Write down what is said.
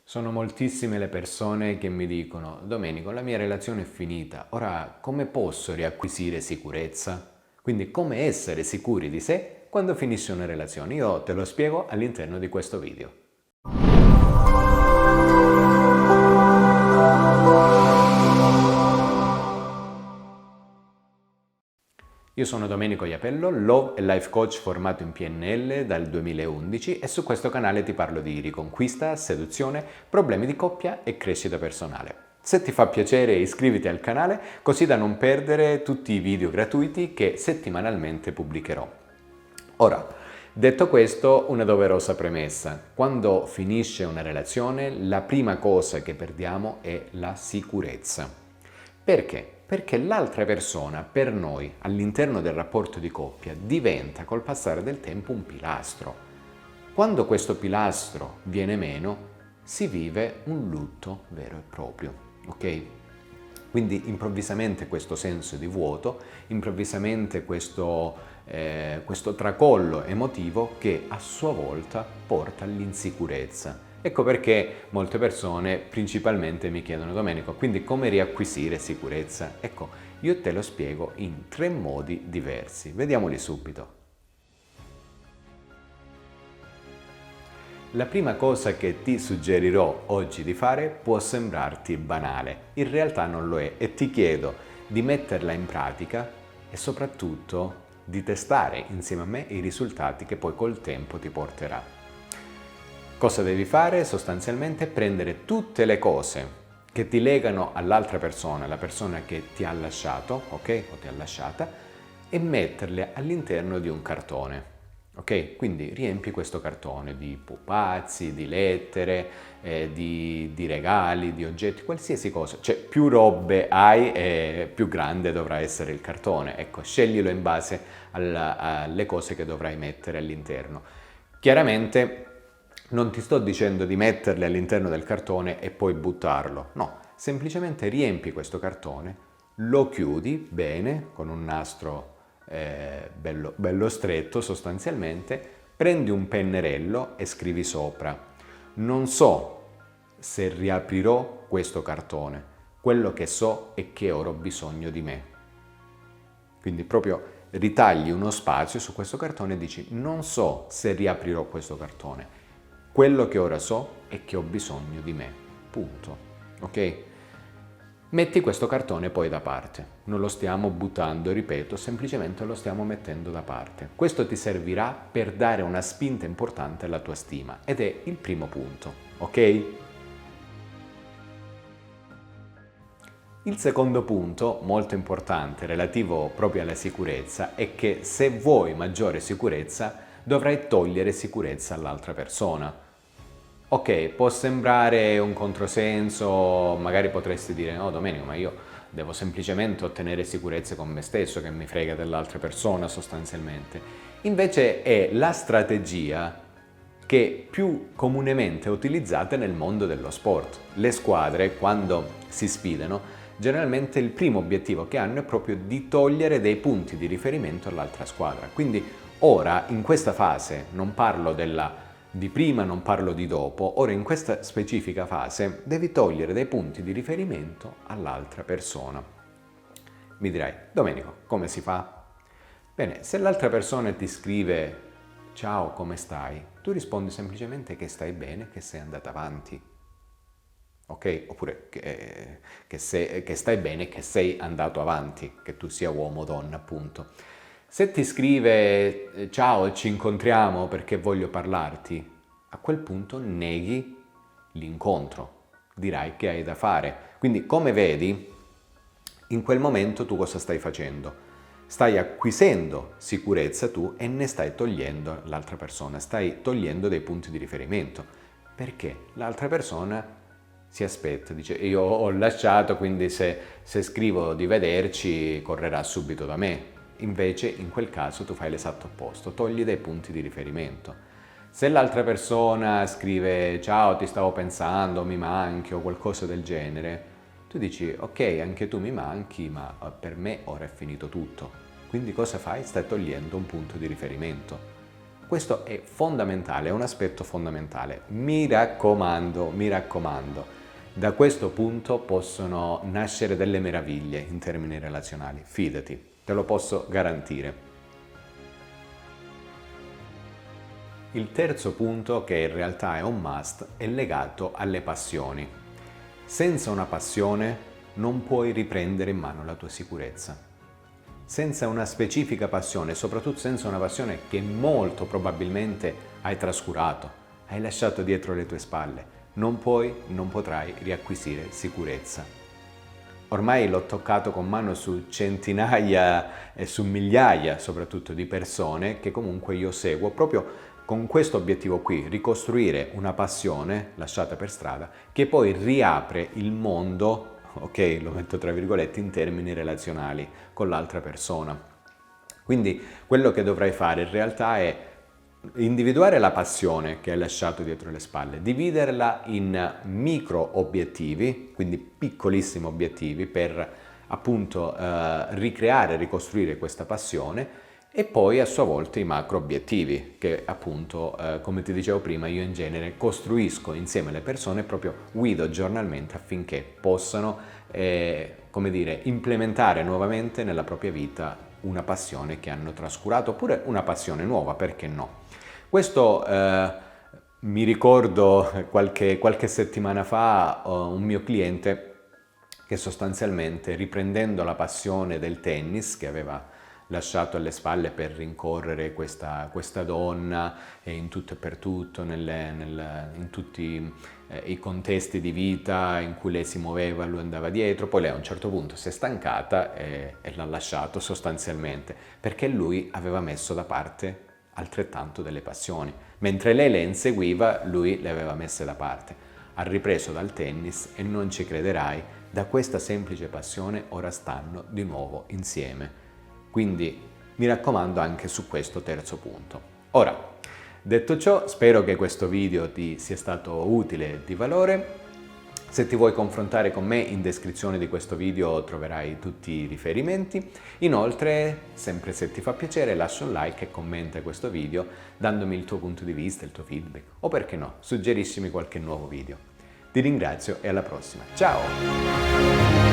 Sono moltissime le persone che mi dicono: Domenico, la mia relazione è finita, ora come posso riacquisire sicurezza? Quindi come essere sicuri di sé quando finisce una relazione? Io te lo spiego all'interno di questo video. Io sono Domenico Iapello, Love e Life Coach formato in PNL dal 2011 e su questo canale ti parlo di riconquista, seduzione, problemi di coppia e crescita personale. Se ti fa piacere iscriviti al canale così da non perdere tutti i video gratuiti che settimanalmente pubblicherò. Ora, detto questo, una doverosa premessa. Quando finisce una relazione, la prima cosa che perdiamo è la sicurezza. Perché? Perché l'altra persona per noi all'interno del rapporto di coppia diventa col passare del tempo un pilastro. Quando questo pilastro viene meno, si vive un lutto vero e proprio, ok? Quindi improvvisamente questo senso di vuoto, improvvisamente questo tracollo emotivo che a sua volta porta all'insicurezza. Ecco perché molte persone principalmente mi chiedono: Domenico, quindi come riacquisire sicurezza? Ecco, io te lo spiego in 3 modi diversi. Vediamoli subito. La prima cosa che ti suggerirò oggi di fare può sembrarti banale, in realtà non lo è, e ti chiedo di metterla in pratica e soprattutto di testare insieme a me i risultati che poi col tempo ti porterà. Cosa devi fare? Sostanzialmente prendere tutte le cose che ti legano all'altra persona, la persona che ti ha lasciato, ok? O ti ha lasciata, e metterle all'interno di un cartone. Ok? Quindi riempi questo cartone di pupazzi, di lettere, di regali, di oggetti, qualsiasi cosa. Cioè, più robe hai, più grande dovrà essere il cartone. Ecco, sceglilo in base alle cose che dovrai mettere all'interno. Chiaramente non ti sto dicendo di metterle all'interno del cartone e poi buttarlo. No, semplicemente riempi questo cartone, lo chiudi bene con un nastro bello stretto sostanzialmente, prendi un pennarello e scrivi sopra: non so se riaprirò questo cartone, quello che so è che ora ho bisogno di me. Quindi proprio ritagli uno spazio su questo cartone e dici: non so se riaprirò questo cartone, quello che ora so è che ho bisogno di me, punto. Ok? Metti questo cartone poi da parte, non lo stiamo buttando, ripeto, semplicemente lo stiamo mettendo da parte. Questo ti servirà per dare una spinta importante alla tua stima ed è il primo punto, ok? Il secondo punto, molto importante, relativo proprio alla sicurezza, è che se vuoi maggiore sicurezza dovrai togliere sicurezza all'altra persona. Ok, può sembrare un controsenso, magari potresti dire: no Domenico, ma io devo semplicemente ottenere sicurezza con me stesso, che mi frega dell'altra persona sostanzialmente. Invece è la strategia che più comunemente utilizzate nel mondo dello sport. Le squadre, quando si sfidano, generalmente il primo obiettivo che hanno è proprio di togliere dei punti di riferimento all'altra squadra. Quindi ora, in questa fase, non parlo di prima, non parlo di dopo, ora in questa specifica fase devi togliere dei punti di riferimento all'altra persona. Mi dirai: Domenico, come si fa? Bene, se l'altra persona ti scrive: ciao, come stai? Tu rispondi semplicemente che stai bene, che sei andata avanti. Ok? Oppure che stai bene, che sei andato avanti, che tu sia uomo o donna, appunto. Se ti scrive: ciao, ci incontriamo perché voglio parlarti, a quel punto neghi l'incontro, dirai che hai da fare. Quindi, come vedi, in quel momento tu cosa stai facendo? Stai acquisendo sicurezza tu e ne stai togliendo l'altra persona, stai togliendo dei punti di riferimento, perché l'altra persona si aspetta, dice: io ho lasciato, quindi se scrivo di vederci correrà subito da me. Invece in quel caso tu fai l'esatto opposto, togli dei punti di riferimento. Se l'altra persona scrive: ciao, ti stavo pensando, mi manchi o qualcosa del genere, tu dici: ok, anche tu mi manchi, ma per me ora è finito tutto. Quindi cosa fai? Stai togliendo un punto di riferimento. Questo è fondamentale, è un aspetto fondamentale. Mi raccomando, da questo punto possono nascere delle meraviglie in termini relazionali, fidati, te lo posso garantire. Il terzo punto, che in realtà è un must, è legato alle passioni. Senza una passione non puoi riprendere in mano la tua sicurezza. Senza una specifica passione, soprattutto senza una passione che molto probabilmente hai trascurato, hai lasciato dietro le tue spalle, non potrai riacquisire sicurezza. Ormai l'ho toccato con mano su centinaia e su migliaia soprattutto di persone che comunque io seguo proprio con questo obiettivo qui, ricostruire una passione lasciata per strada che poi riapre il mondo, ok, lo metto tra virgolette, in termini relazionali con l'altra persona. Quindi quello che dovrai fare in realtà è individuare la passione che hai lasciato dietro le spalle, dividerla in micro obiettivi, quindi piccolissimi obiettivi per appunto ricreare, ricostruire questa passione, e poi a sua volta i macro obiettivi che appunto, come ti dicevo prima, io in genere costruisco insieme alle persone, proprio guido giornalmente affinché possano, come dire, implementare nuovamente nella propria vita una passione che hanno trascurato, oppure una passione nuova, perché no? Questo mi ricordo qualche settimana fa un mio cliente che sostanzialmente, riprendendo la passione del tennis che aveva lasciato alle spalle per rincorrere questa donna in tutto e per tutto, in tutti i contesti di vita in cui lei si muoveva, lui andava dietro, poi lei a un certo punto si è stancata e l'ha lasciato sostanzialmente, perché lui aveva messo da parte altrettanto delle passioni. Mentre lei le inseguiva, lui le aveva messe da parte. Ha ripreso dal tennis e non ci crederai, da questa semplice passione ora stanno di nuovo insieme. Quindi mi raccomando anche su questo terzo punto. Ora, detto ciò, spero che questo video ti sia stato utile e di valore. Se ti vuoi confrontare con me, in descrizione di questo video troverai tutti i riferimenti. Inoltre, sempre se ti fa piacere, lascia un like e commenta questo video dandomi il tuo punto di vista, il tuo feedback, o perché no, suggeriscimi qualche nuovo video. Ti ringrazio e alla prossima. Ciao!